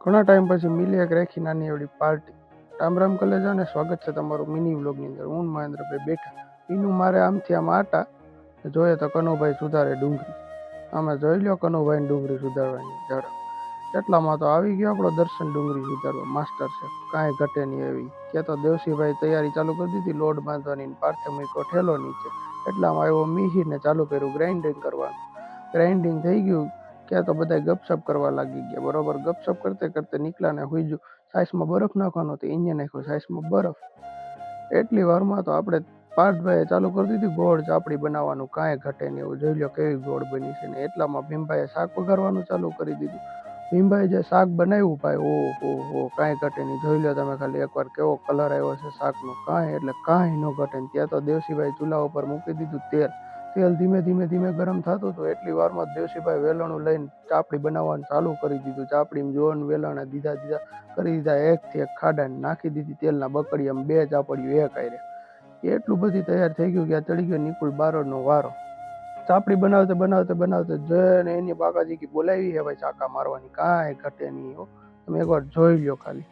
ઘણા ટાઈમ પછી મિલી એક રેખી નાની એવડી પાર્ટી. રામ રામ કલેજા ને સ્વાગત છે તમારું મિની વ્લોગની અંદર. હું મહેન્દ્રભાઈ બેઠા એનું મારે આમથી આમ આટા જોઈએ તો કનુભાઈ સુધારે ડુંગળી. અમે જોઈ લો કનુભાઈ ડુંગળી સુધારવાની ઝડપ. એટલામાં તો આવી ગયો આપણો દર્શન ડુંગળી સુધારવા માસ્ટર છે, કાંઈ ઘટે નહીં એવી. કે તો દેવસીભાઈ તૈયારી ચાલુ કરી દીધી લોડ બાંધવાની, પાર્થે મૂક્યો ઠેલો નીચે. એટલામાં આવ્યો મિહિરને ચાલુ કર્યું ગ્રાઇન્ડિંગ કરવાનું. ગ્રાઇન્ડિંગ થઈ ગયું કે તો બધા ગપશપ કરવા લાગી ગયા. બરોબર ગપશપ કરતે કરતે નીકળ્યા ને હુઈ ગયું. સાઈસમાં બરફ નાખવાનો હતો, એને નાખ્યો સાઈસમાં બરફ. એટલી વારમાં તો આપણે પાર્થભાઈએ ચાલુ કરી દીધી ગોળ ચાપડી બનાવવાનું, કાંઈ ઘટે નહીં એવું. જોઈ લો કેવી ગોળ બની છે ને. એટલામાં ભીમભાઈએ શાક વઘારવાનું ચાલુ કરી દીધું. ભીમભાઈ જે શાક બનાવ્યું ભાઈ, ઓહો કાંઈ ઘટે નહીં. જોઈ લો તમે ખાલી એકવાર કેવો કલર આવ્યો છે શાકનો, કાંઈ એટલે કાંઈ ન ઘટે. ત્યાં તો દેવસીભાઈ ચૂલા ઉપર મૂકી દીધું તેલ. તેલ ધીમે ધીમે ગરમ થતું હતું. એટલી વારમાં દેવસીભાઈ વેલણું લઈને ચાપડી બનાવવાનું ચાલુ કરી દીધું. ચાપડીમાં જોન વેલણે દીધા કરી દીધા, એકથી એક ખાડાને નાખી દીધી તેલના બકડીયામાં, બે ચાપડીઓ એક આયરે. એટલું બધી તૈયાર થઈ ગયું કે આ ચડી ગયો નિકુલ બારોડનો વારો. ચાપડી બનાવતે જઈને એની બાકાજી બોલાવી હે ભાઈ ચાકા મારવાની, કાંઈ ઘટે નહીં. તમે એકવાર જોઈ લો ખાલી.